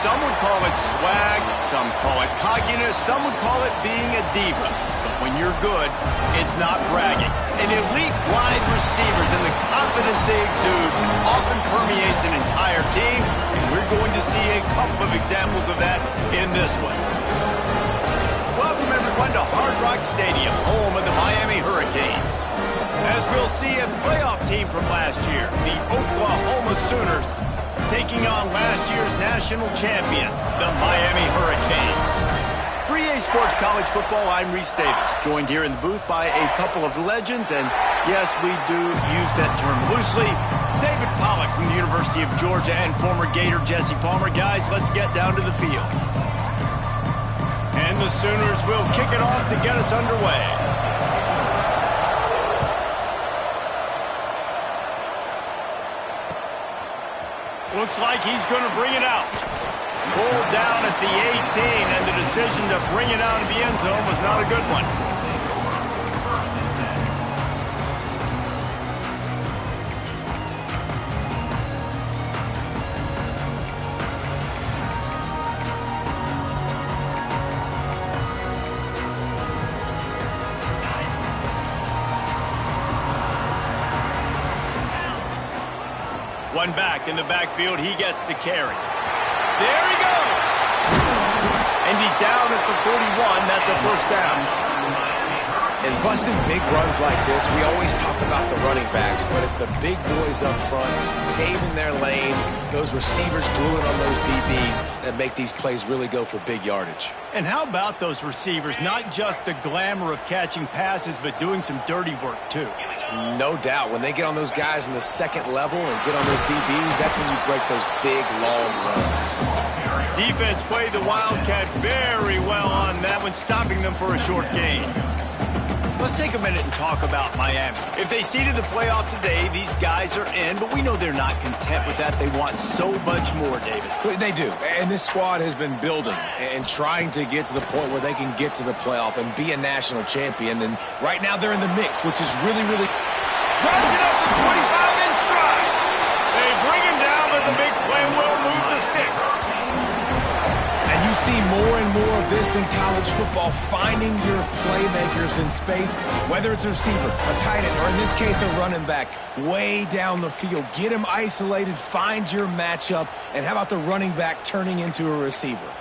Some would call it swag, some call it cockiness, some would call it being a diva. But when you're good, it's not bragging. And elite wide receivers and the confidence they exude often permeates an entire team, and we're going to see a couple of examples of that in this one. Welcome everyone to Hard Rock Stadium, home of the Miami Hurricanes. As we'll see, a playoff team from last year, the Oklahoma Sooners, taking on last year's national champions, the Miami Hurricanes. For EA Sports College Football, I'm Reese Davis, joined here in the booth by a couple of legends, and yes, we do use that term loosely. David Pollack from the University of Georgia and former Gator Jesse Palmer. Guys, let's get down to the field. And the Sooners will kick it off to get us underway. Looks like he's going to bring it out. Pulled down at the 18, and the decision to bring it out of the end zone was not a good one. One back in the backfield, he gets the carry. There he goes! And he's down at the 41. That's a first down. And busting big runs like this, we always talk about the running backs, but it's the big boys up front, paving their lanes, those receivers gluing on those DBs that make these plays really go for big yardage. And how about those receivers? Not just the glamour of catching passes, but doing some dirty work, too. No doubt. When they get on those guys in the second level and get on those DBs, that's when you break those big, long runs. Defense played the Wildcat very well on that one, stopping them for a short gain. Let's take a minute and talk about Miami. If they seeded the playoff today, these guys are in, but we know they're not content with that. They want so much more, David. They do, and this squad has been building and trying to get to the point where they can get to the playoff and be a national champion, and right now they're in the mix, which is really, really... Runs it up to 25 in stride. They bring him down, but the big play will move the sticks. And you see more and more of this in college football, finding your playmakers in space, whether it's a receiver, a tight end, or in this case a running back, way down the field. Get him isolated, find your matchup, and how about the running back turning into a receiver?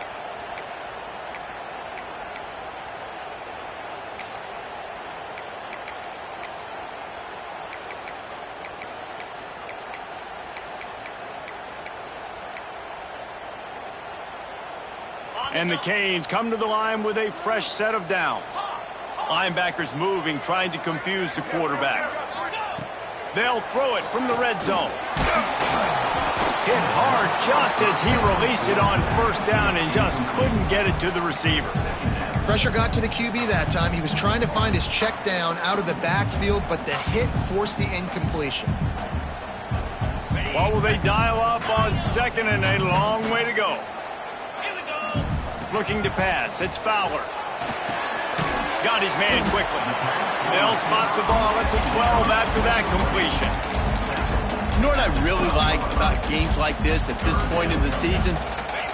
And the Canes come to the line with a fresh set of downs. Linebackers moving, trying to confuse the quarterback. They'll throw it from the red zone. Hit hard just as he released it on first down and just couldn't get it to the receiver. Pressure got to the QB that time. He was trying to find his check down out of the backfield, but the hit forced the incompletion. What will they dial up on second and a long way to go? Looking to pass. It's Fowler. Got his man quickly. They'll spot the ball at the 12 after that completion. You know what I really like about games like this at this point in the season?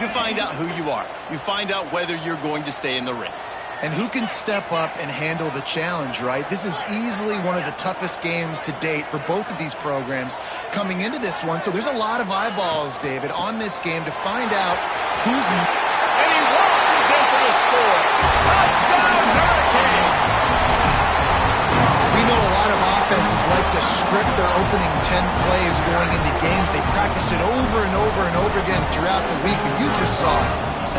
You find out who you are. You find out whether you're going to stay in the race. And who can step up and handle the challenge, right? This is easily one of the toughest games to date for both of these programs coming into this one. So there's a lot of eyeballs, David, on this game to find out who's... And he walks in for the score. Touchdown, Hurricane! We know a lot of offenses like to script their opening 10 plays going into games. They practice it over and over and over again throughout the week, and you just saw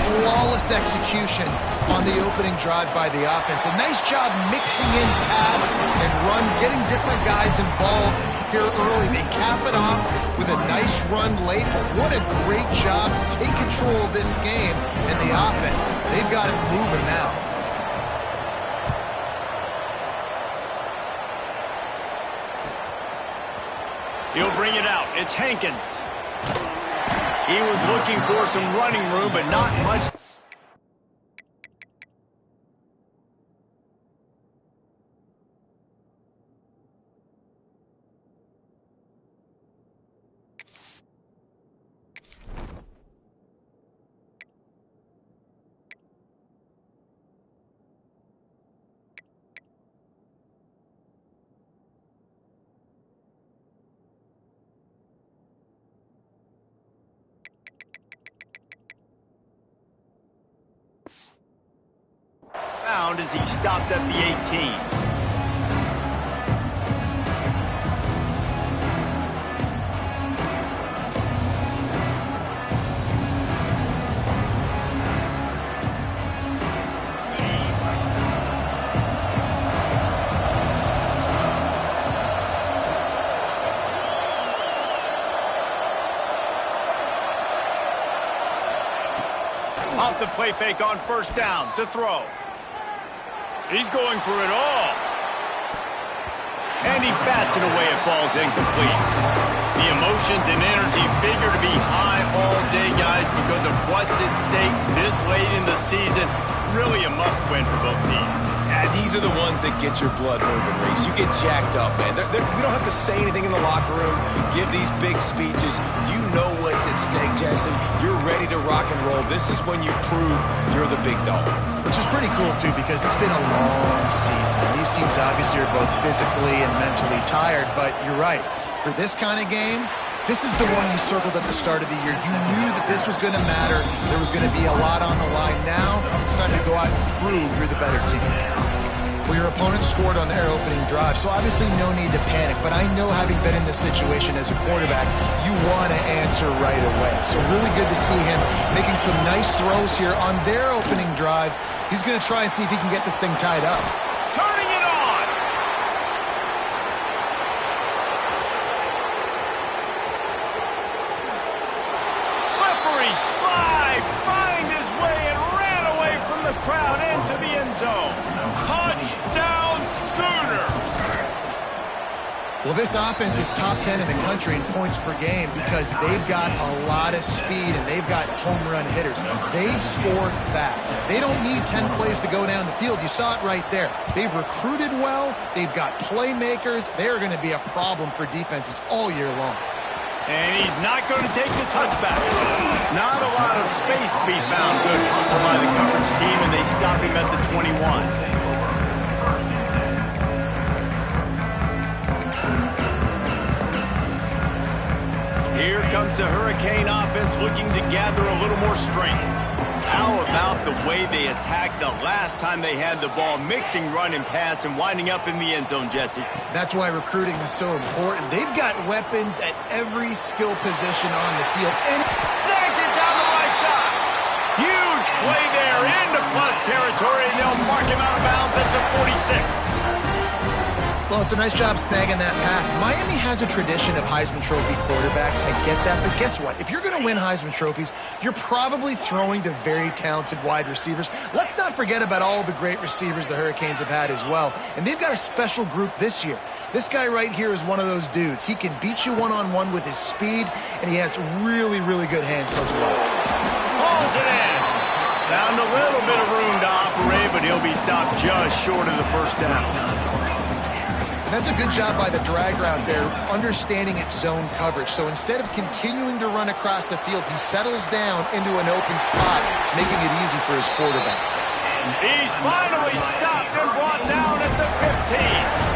flawless execution on the opening drive by the offense. A nice job mixing in pass and run, getting different guys involved here early. They cap it off with a nice run late, but what a great job to take control of this game and the offense. They've got it moving now. He'll bring it out. It's Hankins. He was looking for some running room, but not much. ground as he stopped at the 18. Off the play fake on first down to throw. He's going for it all. And he bats it away. It falls incomplete. The emotions and energy figure to be high all day, guys, because of what's at stake this late in the season. Really a must-win for both teams. Yeah, these are the ones that get your blood moving, Reese. You get jacked up, man. We don't have to say anything in the locker room, give these big speeches. You know what's at stake, Jesse. You're ready to rock and roll. This is when you prove you're the big dog. Which is pretty cool, too, because it's been a long season. These teams obviously are both physically and mentally tired, but you're right. For this kind of game, this is the one you circled at the start of the year. You knew that this was going to matter. There was going to be a lot on the line. Now, it's time to go out and prove you're the better team. Well, your opponent scored on their opening drive, so obviously no need to panic. But I know, having been in this situation as a quarterback, you want to answer right away. So really good to see him making some nice throws here on their opening drive. He's going to try and see if he can get this thing tied up. Turning it on! Slippery slide, find his way and ran away from the crowd into the end zone. Touchdown Sooners! Well, this offense is top 10 in the country in points per game because they've got a lot of speed and they've got home run hitters. They score fast. They don't need 10 plays to go down the field. You saw it right there. They've recruited well. They've got playmakers. They're going to be a problem for defenses all year long. And he's not going to take the touchback. Not a lot of space to be found. Good hustle by the coverage team, and they stop him at the 21. Here comes the Hurricane offense looking to gather a little more strength. How about the way they attacked the last time they had the ball, mixing run and pass and winding up in the end zone, Jesse? That's why recruiting is so important. They've got weapons at every skill position on the field. And snags it down the right side. Huge play there into plus territory, and they'll mark him out of bounds at the 46. Well, it's a nice job snagging that pass. Miami has a tradition of Heisman Trophy quarterbacks. I get that, but guess what? If you're going to win Heisman Trophies, you're probably throwing to very talented wide receivers. Let's not forget about all the great receivers the Hurricanes have had as well. And they've got a special group this year. This guy right here is one of those dudes. He can beat you one-on-one with his speed, and he has really, really good hands as well. Pulls it in. Found a little bit of room to operate, but he'll be stopped just short of the first down. That's a good job by the drag route there, understanding its zone coverage. So instead of continuing to run across the field, he settles down into an open spot, making it easy for his quarterback. He's finally stopped and brought down at the 15.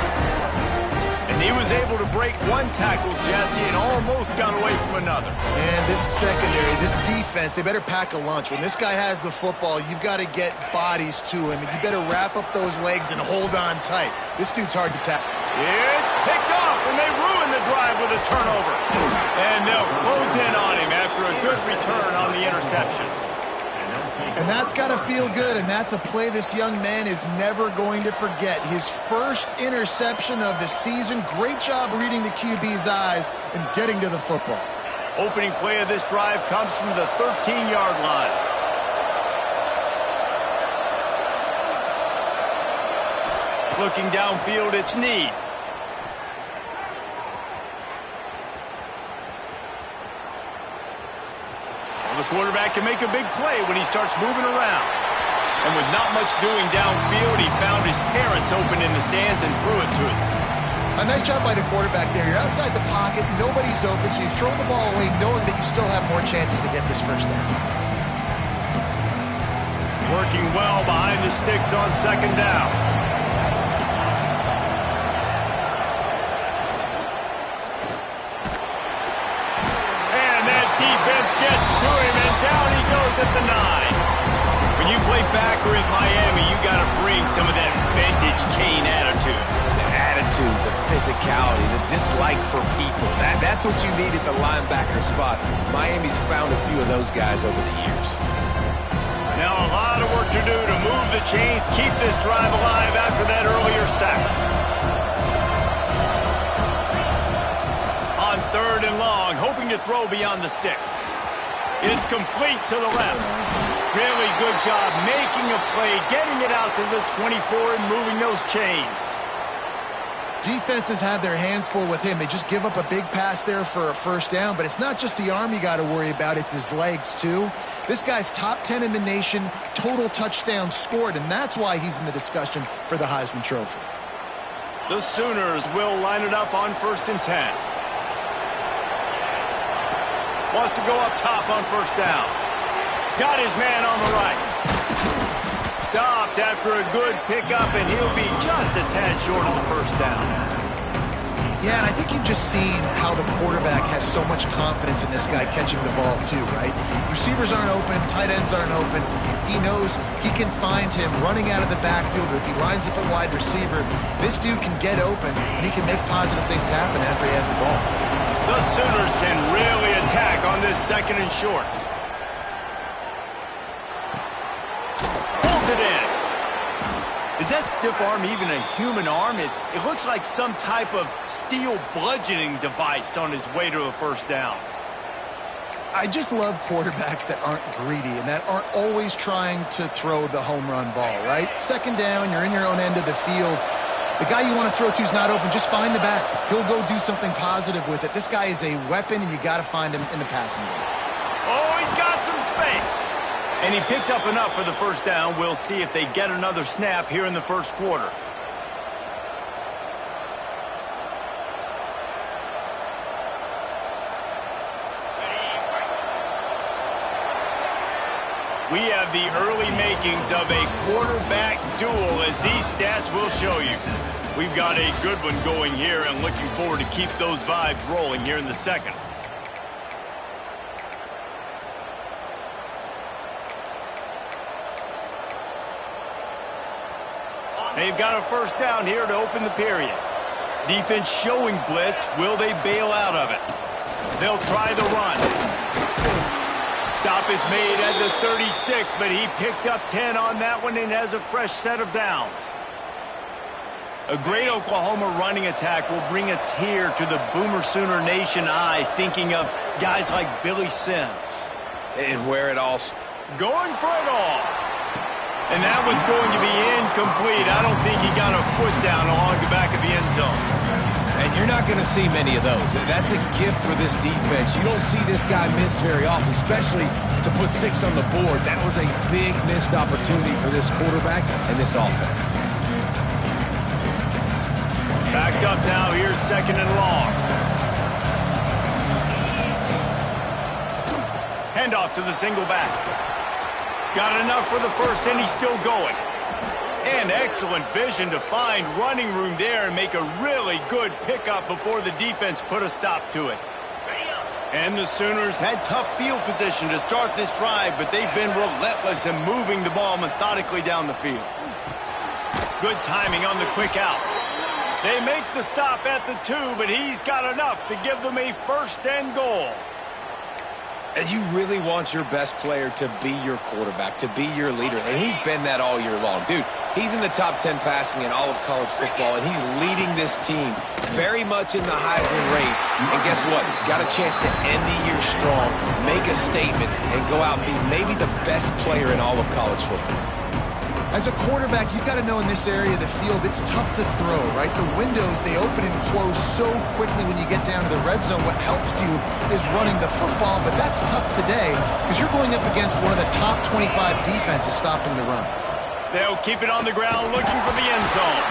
And he was able to break one tackle, Jesse, and almost got away from another. And this secondary, this defense, they better pack a lunch. When this guy has the football, you've got to get bodies to him, and you better wrap up those legs and hold on tight. This dude's hard to tackle. It's picked off, and they ruin the drive with a turnover. And they'll close in on him after a good return on the interception. And that's got to feel good, and that's a play this young man is never going to forget. His first interception of the season. Great job reading the QB's eyes and getting to the football. Opening play of this drive comes from the 13-yard line. Looking downfield, it's Need. The quarterback can make a big play when he starts moving around. And with not much doing downfield, he found his parents open in the stands and threw it to him. A nice job by the quarterback there. You're outside the pocket, nobody's open, so you throw the ball away knowing that you still have more chances to get this first down. Working well behind the sticks on second down. Defense gets to him, and down he goes at the 9. When you play backer at Miami, you got to bring some of that vintage Kane attitude. The attitude, the physicality, the dislike for people. That's what you need at the linebacker spot. Miami's found a few of those guys over the years. Now a lot of work to do to move the chains, keep this drive alive after that earlier sack. On 3rd and long, hoping to throw beyond the sticks. It's complete to the left. Really good job making a play, getting it out to the 24 and moving those chains. Defenses have their hands full with him. They just give up a big pass there for a first down, but it's not just the arm you got to worry about, it's his legs too. This guy's top 10 in the nation, total touchdowns scored, and that's why he's in the discussion for the Heisman Trophy. The Sooners will line it up on 1st and 10. Wants to go up top on 1st down. Got his man on the right. Stopped after a good pickup, and he'll be just a tad short on the 1st down. Yeah, and I think you've just seen how the quarterback has so much confidence in this guy catching the ball too, right? Receivers aren't open, tight ends aren't open. He knows he can find him running out of the backfield, or if he lines up a wide receiver, this dude can get open, and he can make positive things happen after he has the ball. The Sooners can really attack on this 2nd and short. Pulls it in. Is that stiff arm even a human arm? It looks like some type of steel bludgeoning device on his way to a 1st down. I just love quarterbacks that aren't greedy and that aren't always trying to throw the home run ball, right? 2nd down, you're in your own end of the field. The guy you want to throw to is not open. Just find the back. He'll go do something positive with it. This guy is a weapon, and you got to find him in the passing game. Oh, he's got some space. And he picks up enough for the 1st down. We'll see if they get another snap here in the 1st quarter. We have the early makings of a quarterback duel, as these stats will show you. We've got a good one going here, and looking forward to keep those vibes rolling here in the 2nd. They've got a 1st down here to open the period. Defense showing blitz. Will they bail out of it? They'll try the run. Stop is made at the 36, but he picked up 10 on that one and has a fresh set of downs. A great Oklahoma running attack will bring a tear to the Boomer Sooner Nation eye, thinking of guys like Billy Sims. And where it all... Going for it all. And that one's going to be incomplete. I don't think he got a foot down along the back of the end zone. And you're not going to see many of those. That's a gift for this defense. You don't see this guy miss very often, especially to put 6 on the board. That was a big missed opportunity for this quarterback and this offense. Backed up now. Here's 2nd and long. Handoff to the single back. Got enough for the 1st, and he's still going. And excellent vision to find running room there and make a really good pickup before the defense put a stop to it. And the Sooners had tough field position to start this drive, but they've been relentless in moving the ball methodically down the field. Good timing on the quick out. They make the stop at the 2, but he's got enough to give them a 1st and goal. And you really want your best player to be your quarterback, to be your leader. And he's been that all year long. Dude, he's in the top 10 passing in all of college football, and he's leading this team very much in the Heisman race. And guess what? Got a chance to end the year strong, make a statement, and go out and be maybe the best player in all of college football. As a quarterback, you've got to know in this area of the field, it's tough to throw, right? The windows, they open and close so quickly when you get down to the red zone. What helps you is running the football, but that's tough today because you're going up against one of the top 25 defenses stopping the run. They'll keep it on the ground looking for the end zone.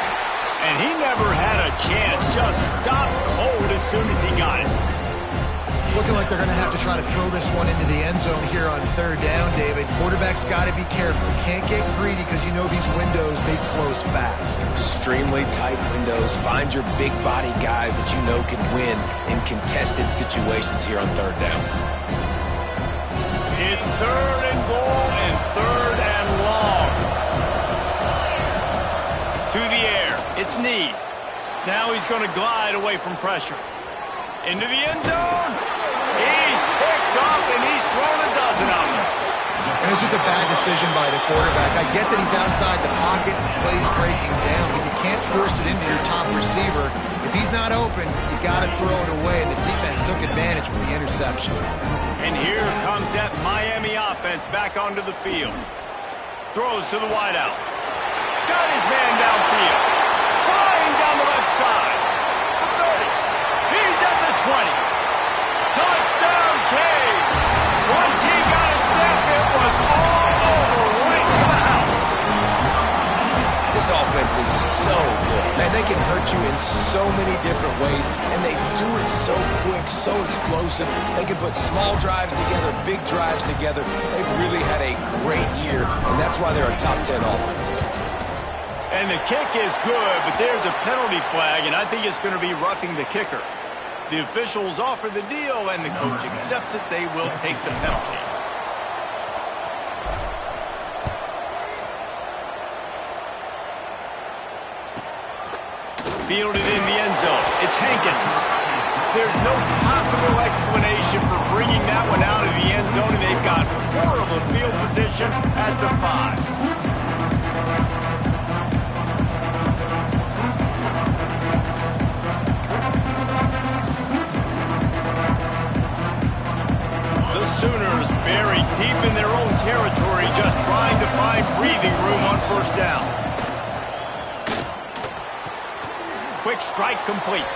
And he never had a chance, just stopped cold as soon as he got it. It's looking like they're going to have to try to throw this one into the end zone here on 3rd down, David. Quarterback's got to be careful. Can't get greedy because you know these windows, they close fast. Extremely tight windows. Find your big body guys that you know can win in contested situations here on 3rd down. It's 3rd and goal and 3rd and long. To the air. It's Need. Now he's going to glide away from pressure. Into the end zone. He's picked off, and he's thrown a dozen of them. And it's just a bad decision by the quarterback. I get that he's outside the pocket and the play's breaking down, but you can't force it into your top receiver. If he's not open, you got to throw it away, and the defense took advantage with the interception. And here comes that Miami offense back onto the field. Throws to the wideout. Got his man downfield. Flying down the left side. The 30. He's at the 20. Touchdown, Canes. Once he got a step, it was all over, right to the house. This offense is so good. Man, they can hurt you in so many different ways, and they do it so quick, so explosive. They can put small drives together, big drives together. They've really had a great year, and that's why they're a top 10 offense. And the kick is good, but there's a penalty flag, and I think it's going to be roughing the kicker. The officials offer the deal, and the coach accepts it. They will take the penalty. Fielded in the end zone. It's Hankins. There's no possible explanation for bringing that one out of the end zone, and they've got horrible field position at the 5. The Sooners buried deep in their own territory, just trying to find breathing room on first down. Quick strike complete.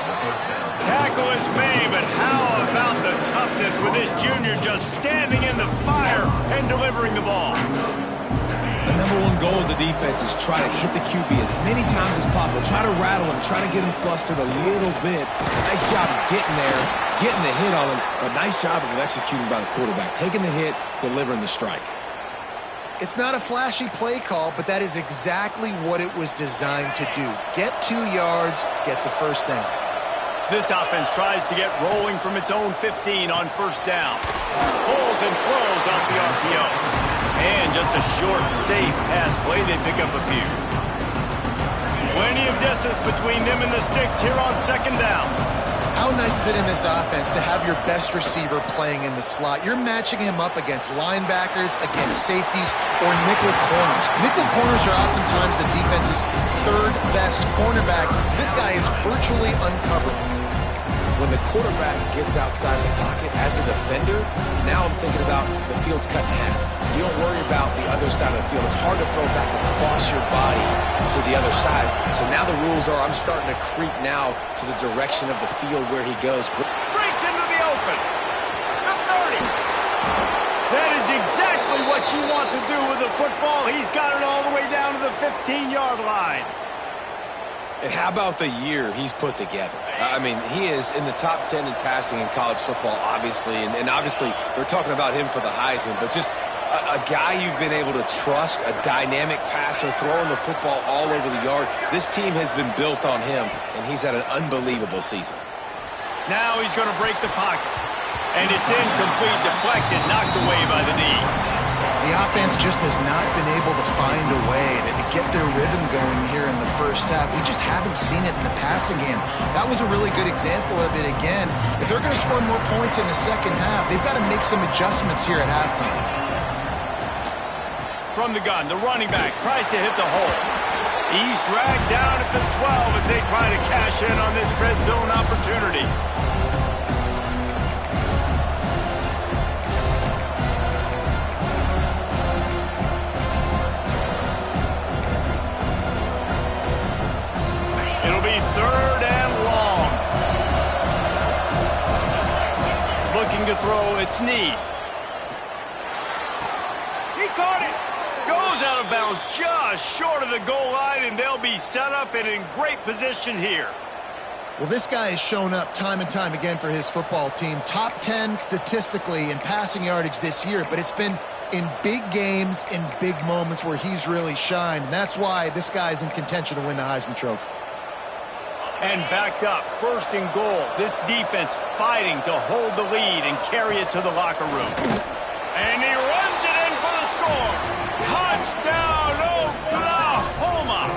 Tackle is made, but how about the toughness with this junior just standing in the fire and delivering the ball? The number one goal as a defense is try to hit the QB as many times as possible. Try to rattle him, try to get him flustered a little bit. Nice job of getting there, getting the hit on him, but nice job of executing by the quarterback. Taking the hit, delivering the strike. It's not a flashy play call, but that is exactly what it was designed to do. Get 2 yards, get the first down. This offense tries to get rolling from its own 15 on first down. Pulls and throws off the RPO. And just a short, safe pass play, they pick up a few. Plenty of distance between them and the sticks here on second down. How nice is it in this offense to have your best receiver playing in the slot? You're matching him up against linebackers, against safeties, or nickel corners. Nickel corners are oftentimes the defense's third best cornerback. This guy is virtually uncoverable. When the quarterback gets outside the pocket as a defender, now I'm thinking about the field's cut in half. You don't worry about the other side of the field. It's hard to throw back across your body to the other side. So now the rules are I'm starting to creep now to the direction of the field where he goes. Breaks into the open. The 30. That is exactly what you want to do with the football. He's got it all the way down to the 15-yard line. And how about the year he's put together? I mean, he is in the top 10 in passing in college football, obviously. And obviously, we're talking about him for the Heisman. But just a guy you've been able to trust, a dynamic passer, throwing the football all over the yard. This team has been built on him, and he's had an unbelievable season. Now he's going to break the pocket. And it's incomplete, deflected, knocked away by the knee. The offense just has not been able to find a way to get their rhythm going here in the first half. We just haven't seen it in the passing game. That was a really good example of it again. If they're going to score more points in the second half, they've got to make some adjustments here at halftime. From the gun, the running back tries to hit the hole. He's dragged down at the 12 as they try to cash in on this red zone opportunity. It'll be third and long. Looking to throw, it's Need. He caught it. Goes out of bounds just short of the goal line, and they'll be set up and in great position here. Well, this guy has shown up time and time again for his football team. Top 10 statistically in passing yardage this year, but it's been in big games, in big moments where he's really shined. And that's why this guy's in contention to win the Heisman Trophy. And backed up, first and goal. This defense fighting to hold the lead and carry it to the locker room. And he runs it in for the score. Touchdown, Oklahoma!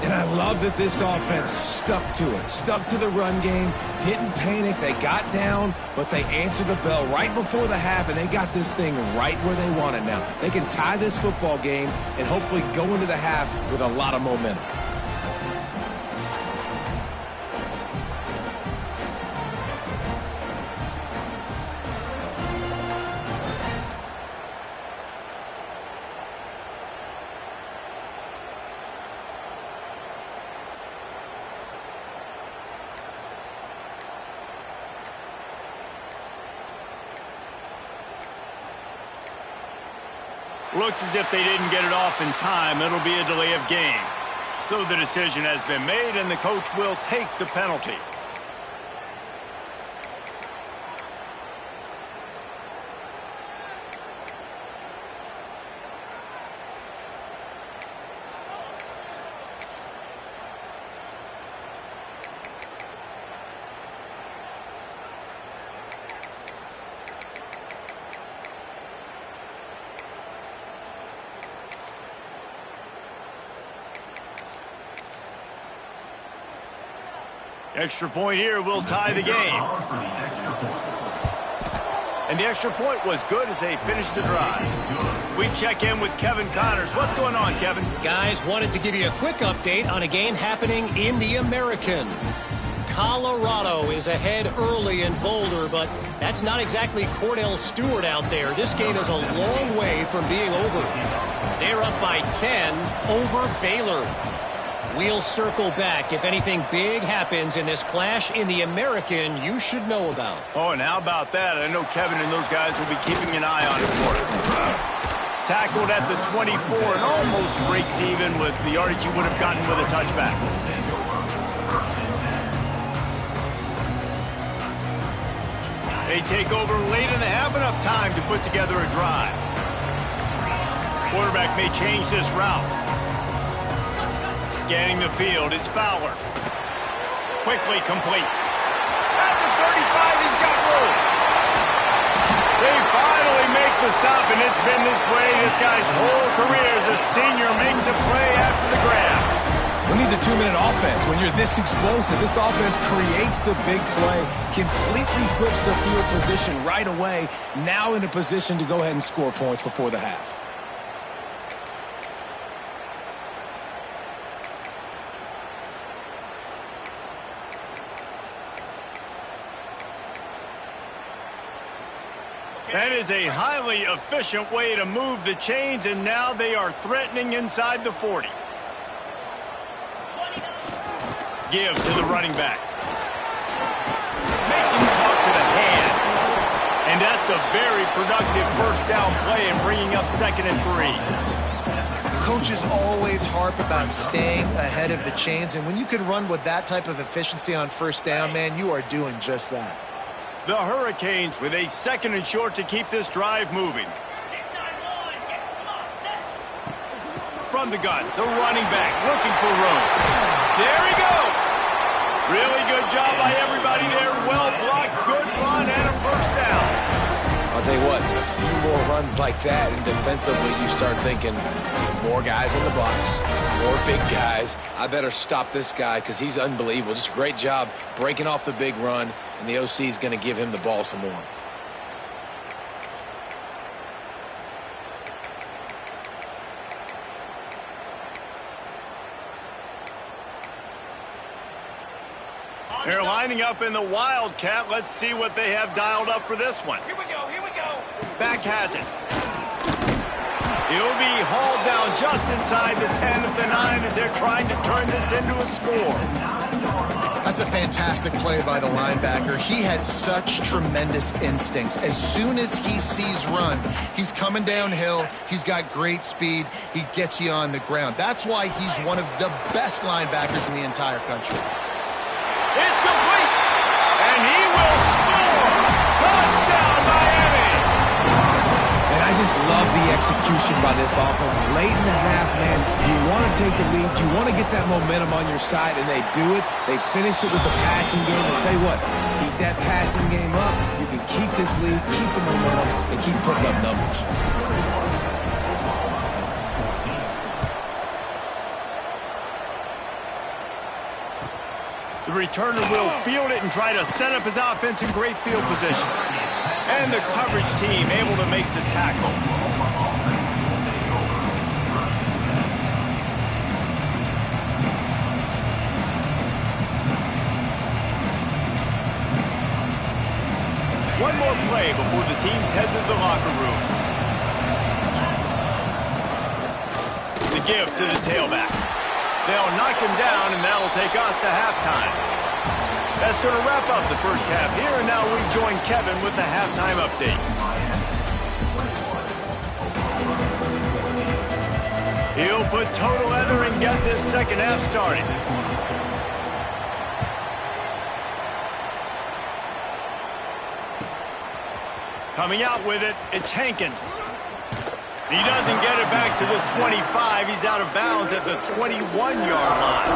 And I love that this offense stuck to it, stuck to the run game, didn't panic. They got down, but they answered the bell right before the half, and they got this thing right where they want it now. They can tie this football game and hopefully go into the half with a lot of momentum. Looks as if they didn't get it off in time. It'll be a delay of game. So the decision has been made, and the coach will take the penalty. Extra point here will tie the game. And the extra point was good as they finished the drive. We check in with Kevin Connors. What's going on, Kevin? Guys, wanted to give you a quick update on a game happening in the American. Colorado is ahead early in Boulder, but that's not exactly Cordell Stewart out there. This game is a long way from being over. They're up by 10 over Baylor. We'll circle back if anything big happens in this clash in the American you should know about. Oh, and how about that? I know Kevin and those guys will be keeping an eye on it for us. Tackled at the 24 and almost breaks even with the yardage he would have gotten with a touchback. They take over late in the half, enough time to put together a drive. Quarterback may change this route. Scanning the field, it's Fowler. Quickly complete. At the 35, he's got room. They finally make the stop, and it's been this way this guy's whole career as a senior makes a play after the grab. Who needs a 2-minute offense? When you're this explosive, this offense creates the big play, completely flips the field position right away, now in a position to go ahead and score points before the half. That is a highly efficient way to move the chains, and now they are threatening inside the 40. Give to the running back. Makes him talk to the hand. And that's a very productive first down play and bringing up 2nd and 3. Coaches always harp about staying ahead of the chains, and when you can run with that type of efficiency on first down, man, you are doing just that. The Hurricanes with a 2nd and short to keep this drive moving. From the gun, the running back looking for room. There he goes. Really good job by everybody there. Well blocked, good run, and a first down. I'll tell you what, a few more runs like that, and defensively you start thinking, more guys in the box, more big guys. I better stop this guy because he's unbelievable. Just a great job breaking off the big run, and the OC is going to give him the ball some more. They're lining up in the Wildcat. Let's see what they have dialed up for this one. Here we go, here we go. Back has it. He'll be hauled down just inside the 10 of the 9 as they're trying to turn this into a score. That's a fantastic play by the linebacker. He has such tremendous instincts. As soon as he sees run, he's coming downhill. He's got great speed. He gets you on the ground. That's why he's one of the best linebackers in the entire country. It's complete, and he will score. Touchdown, Miami. And I just love the execution by this offense. Late in the half, man, you want to take the lead. You want to get that momentum on your side, and they do it. They finish it with the passing game. I'll tell you what, keep that passing game up. You can keep this lead, keep the momentum, and keep putting up numbers. The returner will field it and try to set up his offense in great field position. And the coverage team able to make the tackle. One more play before the teams head to the locker rooms. The give to the tailback. They'll knock him down, and that'll take us to halftime. That's going to wrap up the first half here, and now we join Kevin with the halftime update. He'll put total leather and get this second half started. Coming out with it, it's Hankins. He doesn't get it back to the 25. He's out of bounds at the 21-yard line.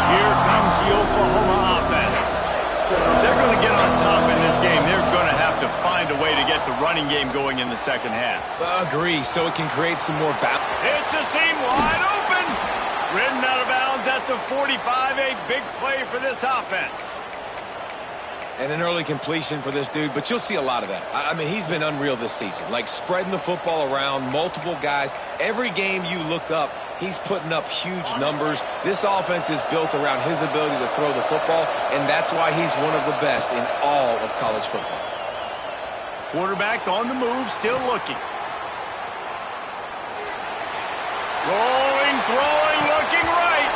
Here comes the Oklahoma offense. They're going to get on top in this game. They're going to have to find a way to get the running game going in the second half. Agree, so it can create some more balance. It's a seam wide open. Ridden out of bounds at the 45. A big play for this offense. And an early completion for this dude, but you'll see a lot of that. I mean, he's been unreal this season. Like, spreading the football around, multiple guys. Every game you look up, he's putting up huge numbers. This offense is built around his ability to throw the football, and that's why he's one of the best in all of college football. Quarterback on the move, still looking. Rolling, throwing, looking right.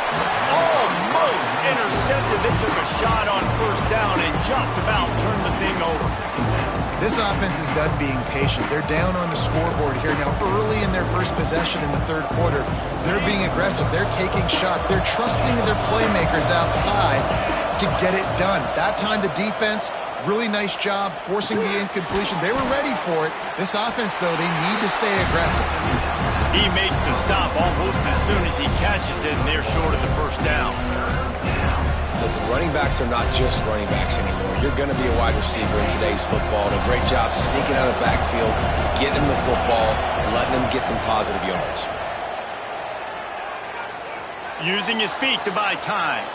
Almost intercepted. They took a shot on first down and just about turned the thing over. This offense is done being patient. They're down on the scoreboard here now early in their first possession in the third quarter. They're being aggressive. They're taking shots. They're trusting their playmakers outside to get it done. That time the defense, really nice job forcing the incompletion. They were ready for it. This offense, though, they need to stay aggressive. He makes the stop almost as soon as he catches it, and they're short of the first down. Listen, running backs are not just running backs anymore. You're going to be a wide receiver in today's football. And a great job sneaking out of the backfield, getting him the football, letting him get some positive yards. Using his feet to buy time.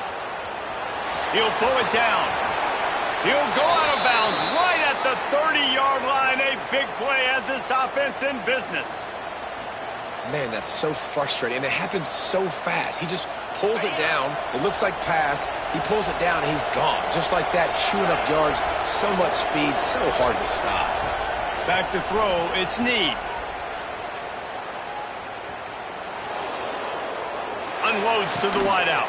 He'll pull it down. He'll go out of bounds right at the 30-yard line. A big play as this offense in business. Man, that's so frustrating, and it happens so fast. He just pulls it down. It looks like pass. He pulls it down, and he's gone. Just like that, chewing up yards. So much speed, so hard to stop. Back to throw, it's Need. Unloads to the wideout.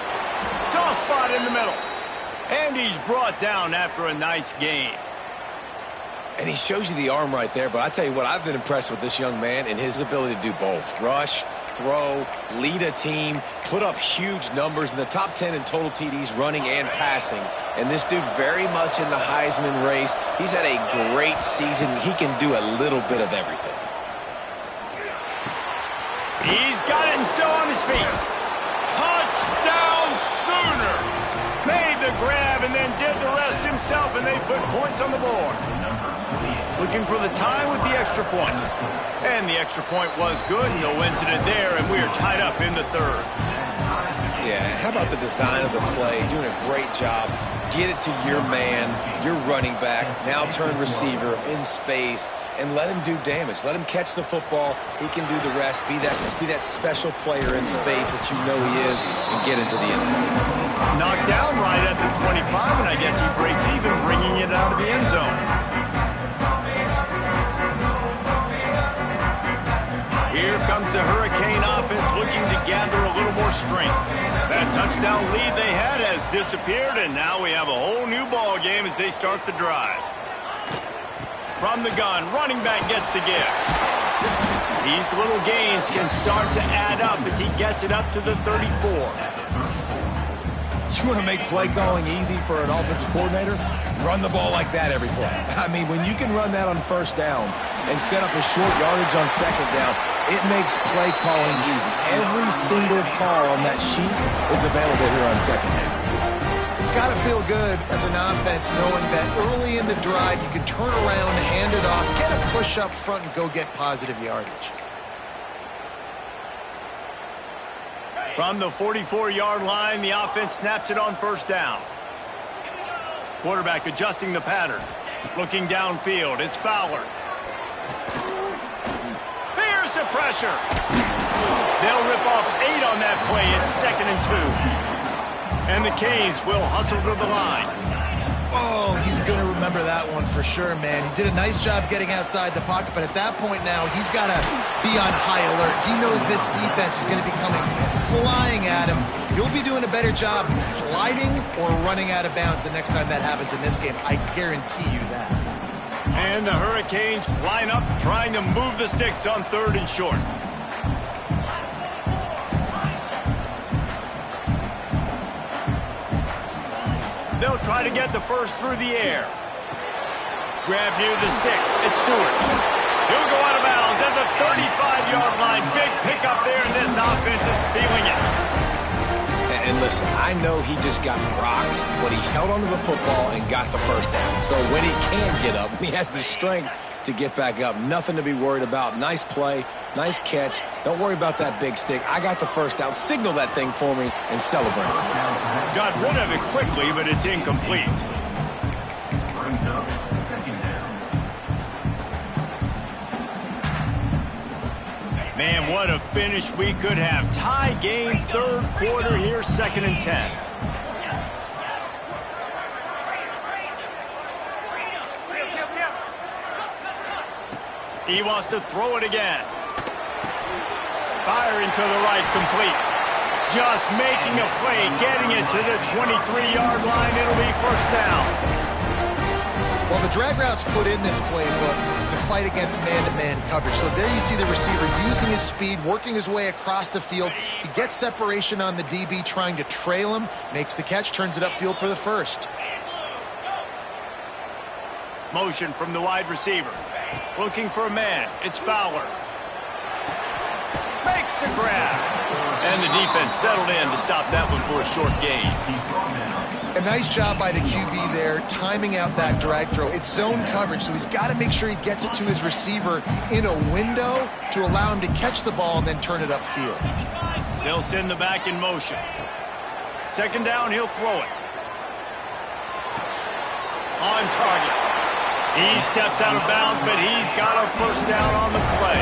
Soft spot in the middle. And he's brought down after a nice gain. And he shows you the arm right there, but I tell you what, I've been impressed with this young man and his ability to do both. Rush, throw, lead a team, put up huge numbers in the top 10 in total TDs running and passing. And this dude very much in the Heisman race. He's had a great season. He can do a little bit of everything. He's got it and still on his feet. Touchdown Sooners! Made the grab and then did the rest himself, and they put points on the board. Looking for the tie with the extra point. And the extra point was good. No incident there, and we are tied up in the third. Yeah, how about the design of the play? Doing a great job. Get it to your man, your running back, now turn receiver in space, and let him do damage. Let him catch the football. He can do the rest. Be that special player in space that you know he is, and get into the end zone. Knocked down right at the 25, and I guess he breaks even, bringing it out of the end zone. Here comes the Hurricane offense looking to gather a little more strength. That touchdown lead they had has disappeared, and now we have a whole new ball game as they start the drive. From the gun, running back gets the give. These little gains can start to add up as he gets it up to the 34. You want to make play calling easy for an offensive coordinator? Run the ball like that every play. I mean, when you can run that on first down and set up a short yardage on second down, it makes play calling easy. Every single call on that sheet is available here on second down. It's got to feel good as an offense knowing that early in the drive you can turn around, hand it off, get a push up front, and go get positive yardage. From the 44-yard line, the offense snaps it on first down. Quarterback adjusting the pattern. Looking downfield, it's Fowler. Here's the pressure. They'll rip off 8 on that play. It's 2nd and 2. And the Canes will hustle to the line. Oh, he's going to remember that one for sure, man. He did a nice job getting outside the pocket, but at that point now, he's got to be on high alert. He knows this defense is going to be coming flying at him. He'll be doing a better job sliding or running out of bounds the next time that happens in this game. I guarantee you that. And the Hurricanes line up trying to move the sticks on 3rd and short. They'll try to get the first through the air. Grab near the sticks. It's Stewart. He'll go out of bounds at the 35-yard line. Big pickup there, and this offense is feeling it. And listen, I know he just got rocked, but he held onto the football and got the first down. So when he can get up, he has the strength to get back up. Nothing to be worried about. Nice play, nice catch. Don't worry about that big stick. I got the first down. Signal that thing for me and celebrate. Got rid of it quickly, but it's incomplete. Man, what a finish we could have. Tie game, 3rd quarter here, 2nd and 10. He wants to throw it again. Firing to the right, complete. Just making a play, getting it to the 23-yard line. It'll be first down. Well, the drag routes put in this playbook to fight against man-to-man coverage. So there you see the receiver using his speed, working his way across the field. He gets separation on the DB, trying to trail him, makes the catch, turns it upfield for the first. Motion from the wide receiver. Looking for a man. It's Fowler. Makes the grab. And the defense settled in to stop that one for a short gain. A nice job by the QB there, timing out that drag throw. It's zone coverage, so he's got to make sure he gets it to his receiver in a window to allow him to catch the ball and then turn it upfield. They'll send the back in motion. 2nd down, he'll throw it. On target. He steps out of bounds, but he's got a first down on the play.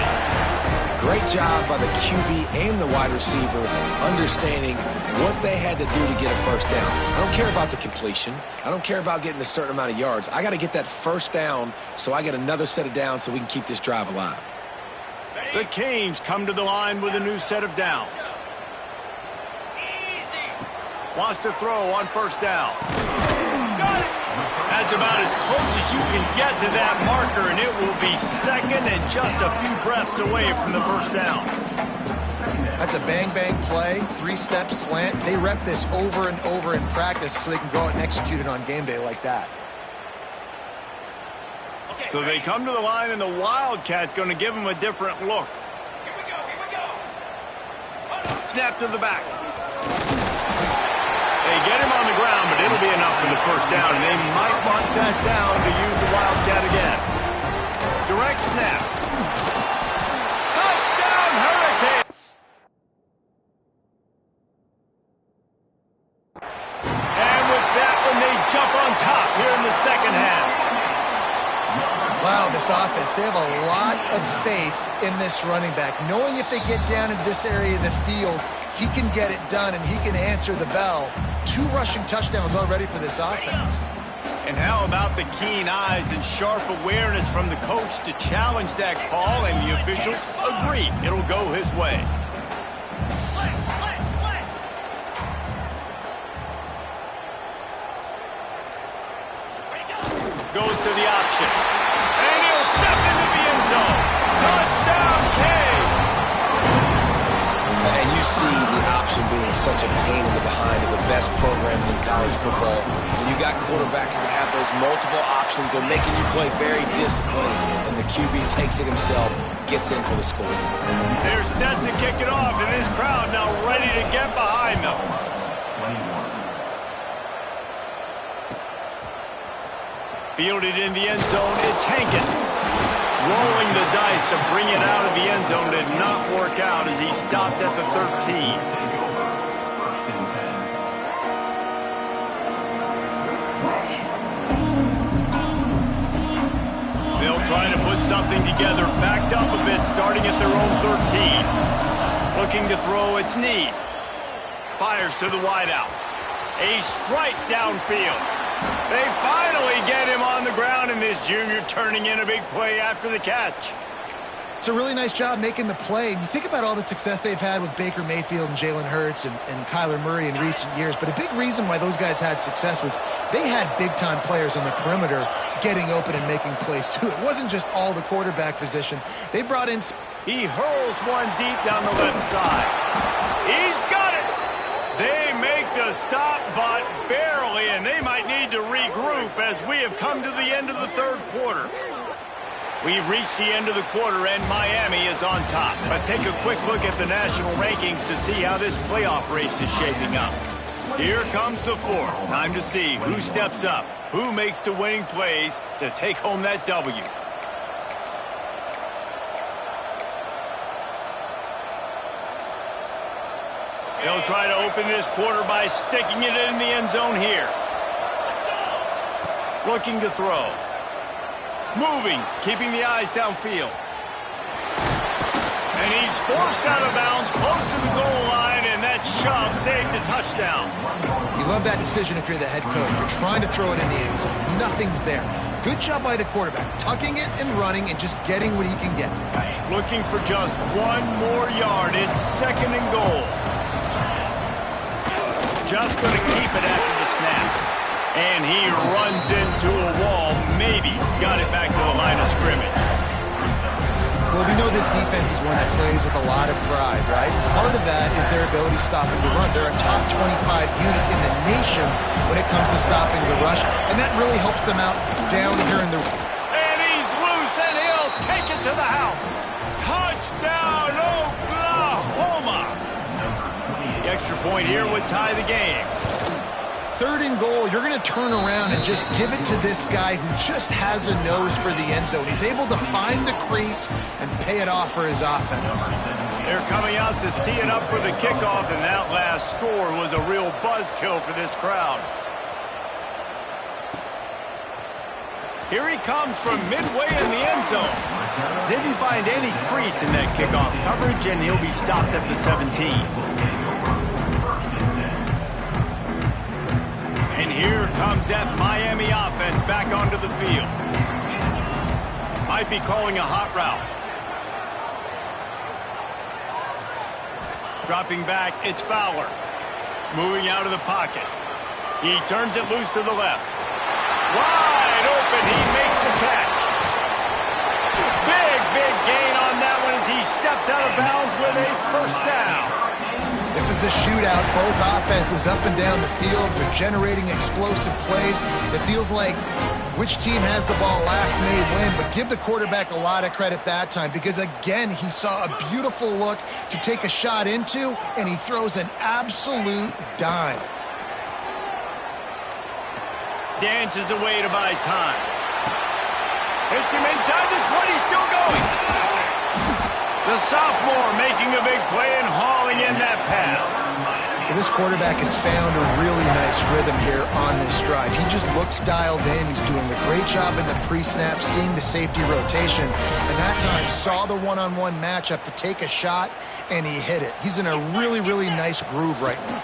Great job by the QB and the wide receiver understanding what they had to do to get a first down. I don't care about the completion. I don't care about getting a certain amount of yards. I got to get that first down so I get another set of downs so we can keep this drive alive. The Canes come to the line with a new set of downs. Wants to throw on first down. Got it! That's about as close as you can get to that marker, and it will be 2nd and just a few breaths away from the first down. That's a bang-bang play, 3-step slant. They rep this over and over in practice so they can go out and execute it on game day like that. So they come to the line, and the Wildcat going to give them a different look. Snap to the back. They get him on the ground, but it'll be enough for the first down, and they might mark that down to use the Wildcat again. Direct snap. Touchdown, Hurricanes! And with that one, they jump on top here in the 2nd half. Wow, this offense, they have a lot of faith in this running back. Knowing if they get down into this area of the field, he can get it done and he can answer the bell. 2 rushing touchdowns already for this offense. And how about the keen eyes and sharp awareness from the coach to challenge that call, and the officials agree it'll go his way. Goes to the option. And he'll step into the end zone. Touchdown, Canes! And you see the option being such a pain in the behind of the best programs in college football. When you got quarterbacks that have those multiple options, they're making you play very disciplined, and the QB takes it himself, gets in for the score. They're set to kick it off, and this crowd now ready to get behind them. Fielded in the end zone, it's Hankins. Rolling the dice to bring it out of the end zone did not work out as he stopped at the 13. They'll try to put something together, backed up a bit, starting at their own 13. Looking to throw, it's Need. Fires to the wideout. A strike downfield. They finally get him on the ground, and this junior turning in a big play after the catch. It's a really nice job making the play. And you think about all the success they've had with Baker Mayfield and Jalen Hurts and Kyler Murray in recent years. But a big reason why those guys had success was they had big-time players on the perimeter getting open and making plays, too. It wasn't just all the quarterback position. They brought in... He hurls one deep down the left side. He's got it! They make the stop, but barely, and they might need to regroup as we have come to the end of the third quarter. We've reached the end of the quarter, and Miami is on top. Let's take a quick look at the national rankings to see how this playoff race is shaping up. Here comes the fourth. Time to see who steps up, who makes the winning plays to take home that W. They'll try to open this quarter by sticking it in the end zone here. Looking to throw. Moving, keeping the eyes downfield. And he's forced out of bounds, close to the goal line, and that shove saved the touchdown. You love that decision if you're the head coach. You're trying to throw it in the end zone. Nothing's there. Good job by the quarterback, tucking it and running and just getting what he can get. Looking for just one more yard. It's second and goal. Just going to keep it after the snap. And he runs into a wall. Maybe got it back to the line of scrimmage. Well, we know this defense is one that plays with a lot of pride, right? Part of that is their ability stopping the run. They're a top 25 unit in the nation when it comes to stopping the rush, and that really helps them out down here in the... And he's loose, and he'll take it to the house. Touchdown, Oklahoma! The extra point here would tie the game. Third and goal, you're going to turn around and just give it to this guy who just has a nose for the end zone. He's able to find the crease and pay it off for his offense. They're coming out to tee it up for the kickoff, and that last score was a real buzzkill for this crowd. Here he comes from midway in the end zone. Didn't find any crease in that kickoff coverage, and he'll be stopped at the 17. And here comes that Miami offense back onto the field. Might be calling a hot route. Dropping back, it's Fowler. Moving out of the pocket. He turns it loose to the left. Wide open, he makes the catch. Big gain on that one as he steps out of bounds with a first down. This is a shootout. Both offenses up and down the field. They're generating explosive plays. It feels like which team has the ball last may win, but give the quarterback a lot of credit that time because, again, he saw a beautiful look to take a shot into, and he throws an absolute dime. Dances away to buy time. Hits him inside the 20, still going. The sophomore making a big play and hauling in that pass. Well, this quarterback has found a really nice rhythm here on this drive. He just looks dialed in. He's doing a great job in the pre-snap, seeing the safety rotation, and that time saw the one-on-one matchup to take a shot, and he hit it. He's in a really nice groove right now.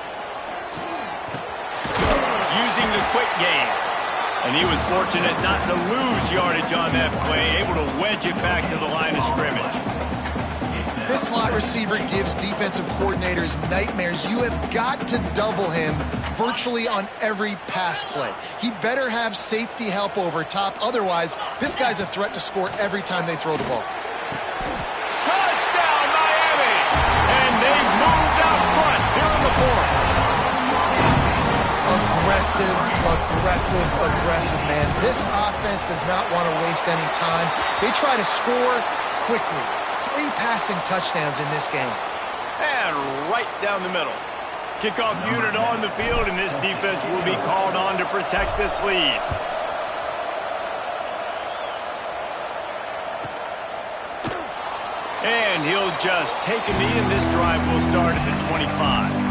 Using the quick game. And he was fortunate not to lose yardage on that play, able to wedge it back to the line of scrimmage. This slot receiver gives defensive coordinators nightmares. You have got to double him virtually on every pass play. He better have safety help over top. Otherwise, this guy's a threat to score every time they throw the ball. Touchdown, Miami! And they've moved out front here in the fourth. Aggressive, man. This offense does not want to waste any time. They try to score quickly. 3 passing touchdowns in this game. And right down the middle. Kickoff unit on the field, and this defense will be called on to protect this lead. And he'll just take a knee, and this drive will start at the 25.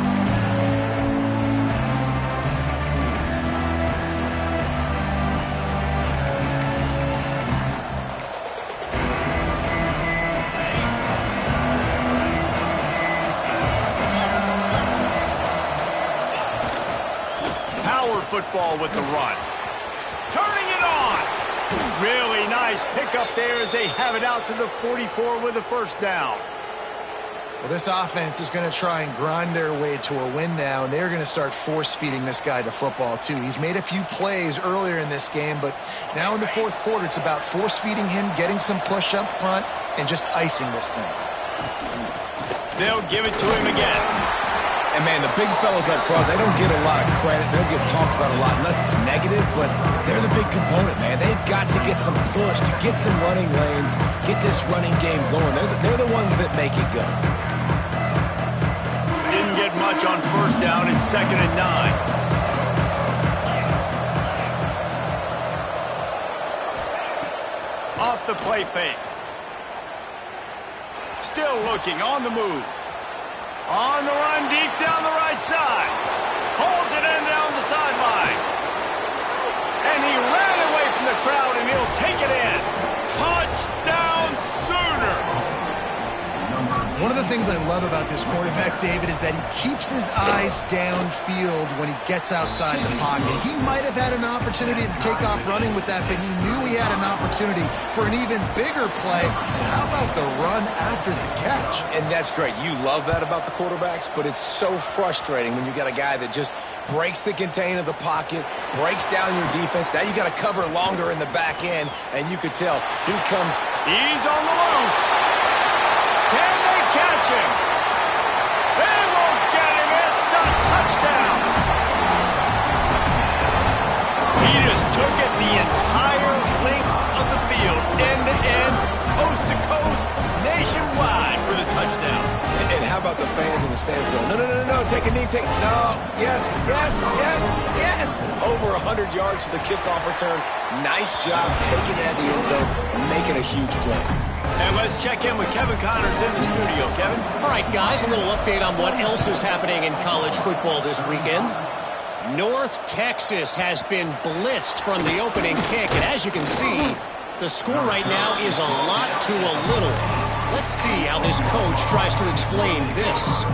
Football with the run. Turning it on. Really nice pickup there as they have it out to the 44 with a first down. Well, this offense is going to try and grind their way to a win now, and they're going to start force-feeding this guy the football, too. He's made a few plays earlier in this game, but now in the fourth quarter, it's about force-feeding him, getting some push up front, and just icing this thing. They'll give it to him again. And, man, the big fellas up front, they don't get a lot of credit. They don't get talked about a lot unless it's negative, but they're the big component, man. They've got to get some push, to get some running lanes, get this running game going. They're the ones that make it go. Didn't get much on first down. It's 2nd and 9. Off the play fake. Still looking, on the move. On the run, deep down the right side. Pulls it in down the sideline. And he ran away from the crowd, and he'll take it in. Touchdown Sooners! One of the things I love about this quarterback, David, is that he keeps his eyes downfield when he gets outside the pocket. He might have had an opportunity to take off running with that, but he knew he had an opportunity for an even bigger play. And how about the run after the catch? And that's great. You love that about the quarterbacks, but it's so frustrating when you got a guy that just breaks the contain of the pocket, breaks down your defense. Now you got to cover longer in the back end, and you could tell he comes. He's on the loose. Can they catch him? They won't get him. It's a touchdown. He just took it the entire length of the field, end to end, coast to coast, nationwide for the touchdown. And how about the fans in the stands going, no, take a knee, no, yes. Over 100 yards to the kickoff return. Nice job taking that in the end zone, making a huge play. And let's check in with Kevin Connors in the studio. Kevin? All right, guys, a little update on what else is happening in college football this weekend. North Texas has been blitzed from the opening kick, and as you can see, the score right now is a lot to a little. Let's see how this coach tries to explain this.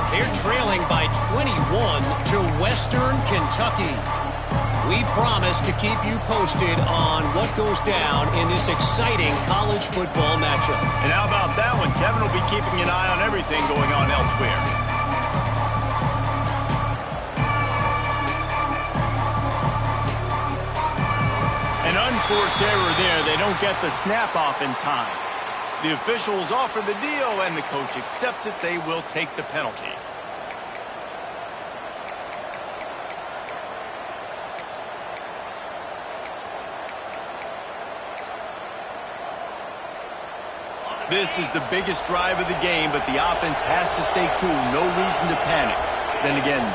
They're trailing by 21 to Western Kentucky. We promise to keep you posted on what goes down in this exciting college football matchup. And how about that one? Kevin will be keeping an eye on everything going on elsewhere. An unforced error there. They don't get the snap off in time. The officials offer the deal, and the coach accepts it. They will take the penalty. This is the biggest drive of the game, but the offense has to stay cool. No reason to panic. Then again,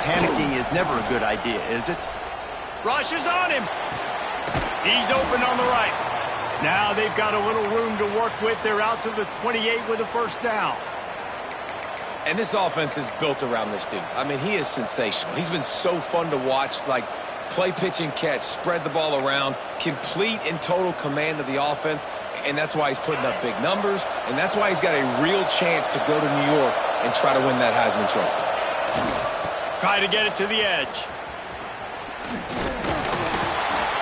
panicking is never a good idea, is it? Rush is on him. He's open on the right. Now they've got a little room to work with. They're out to the 28 with a first down. And this offense is built around this dude. I mean, he is sensational. He's been so fun to watch, like play, pitch, and catch, spread the ball around, complete and total command of the offense. And that's why he's putting up big numbers, and that's why he's got a real chance to go to New York and try to win that Heisman Trophy. Try to get it to the edge.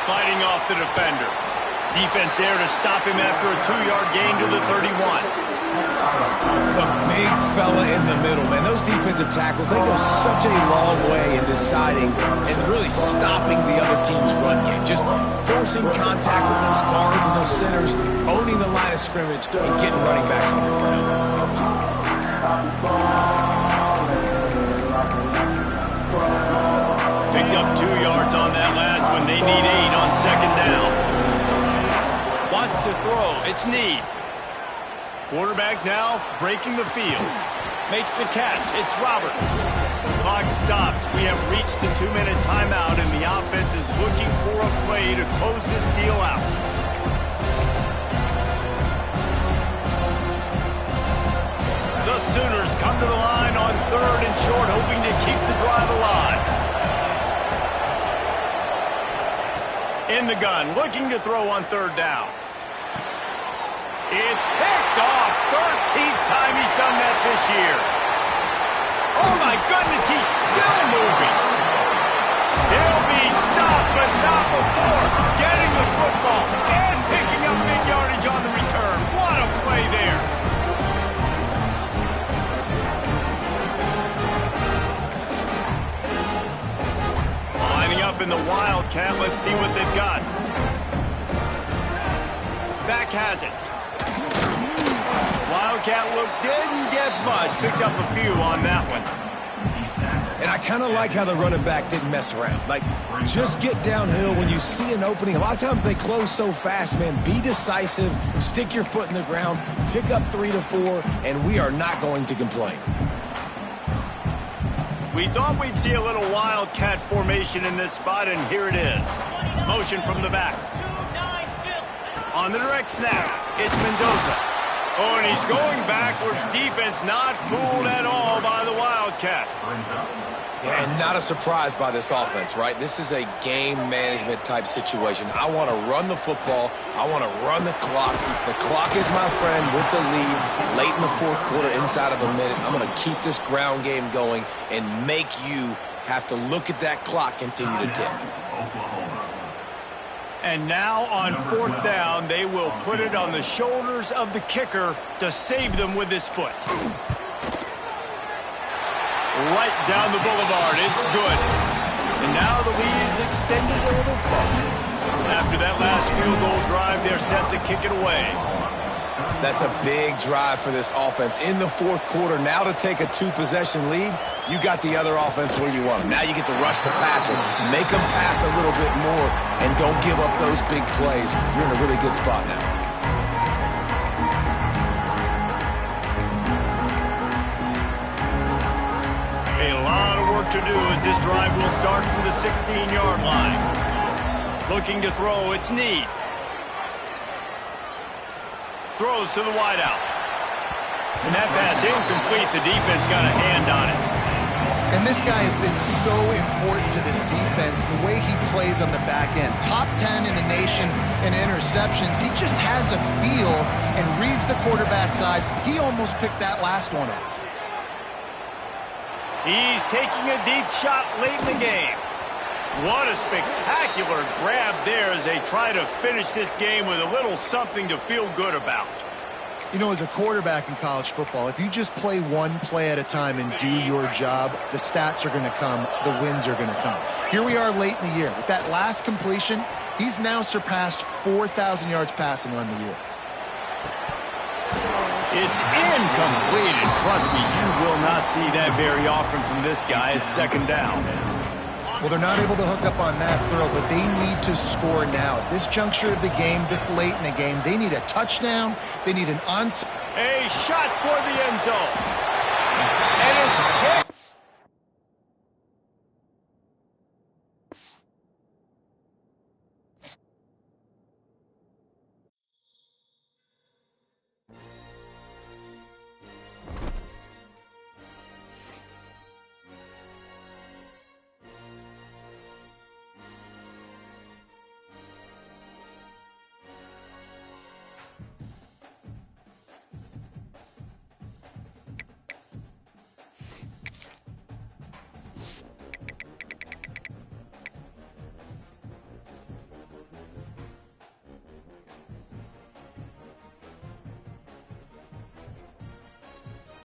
Fighting off the defender. Defense there to stop him after a 2-yard gain to the 31. The big fella in the middle, man. Those defensive tackles, they go such a long way in deciding and really stopping the other team's run game. Just forcing contact with those guards and those centers, owning the line of scrimmage, and getting running backs on the ground. Picked up 2 yards on that last one. They need 8 on second down. Wants to throw. It's Need. Quarterback now breaking the field. Makes the catch. It's Roberts. Clock stops. We have reached the 2-minute timeout, and the offense is looking for a play to close this deal out. come to the line on 3rd and short, hoping to keep the drive alive. In the gun, looking to throw on 3rd down. It's picked off. 13th time he's done that this year. Oh, my goodness, he's still moving. He'll be stopped, but not before getting the football and picking up big yardage on the return. What a play there. Lining up in the Wildcat. Let's see what they've got. Back has it. Wildcat look didn't get much. Picked up a few on that one. And I kind of like how the running back didn't mess around. Like, just get downhill when you see an opening. A lot of times they close so fast, man. Be decisive, stick your foot in the ground, pick up 3 to 4, and we are not going to complain. We thought we'd see a little Wildcat formation in this spot, and here it is. Motion from the back. On the direct snap, it's Mendoza. Oh, and he's going backwards. Defense not fooled at all by the Wildcat. Yeah, and not a surprise by this offense, right? This is a game management type situation. I want to run the football. I want to run the clock. The clock is my friend with the lead. Late in the 4th quarter, inside of a minute, I'm going to keep this ground game going and make you have to look at that clock continue to tick. And now on 4th down, they will put it on the shoulders of the kicker to save them with his foot. Right down the boulevard. It's good. And now the lead is extended a little further. After that last field goal drive, they're set to kick it away. That's a big drive for this offense. In the 4th quarter, now to take a 2-possession lead, you got the other offense where you want them. Now you get to rush the passer, make them pass a little bit more, and don't give up those big plays. You're in a really good spot now. A lot of work to do as this drive will start from the 16-yard line. Looking to throw, it's Need. Throws to the wideout. And that pass incomplete. The defense got a hand on it. And this guy has been so important to this defense, the way he plays on the back end. Top 10 in the nation in interceptions. He just has a feel and reads the quarterback's eyes. He almost picked that last one off. He's taking a deep shot late in the game. What a spectacular grab there as they try to finish this game with a little something to feel good about. You know, as a quarterback in college football, if you just play one play at a time and do your job, the stats are going to come, the wins are going to come. Here we are late in the year. With that last completion, he's now surpassed 4,000 yards passing on the year. It's incomplete, and trust me, you will not see that very often from this guy. It's 2nd down. Well, they're not able to hook up on that throw, but they need to score now. At this juncture of the game, this late in the game, they need a touchdown. They need an onside. A shot for the end zone. And it's picked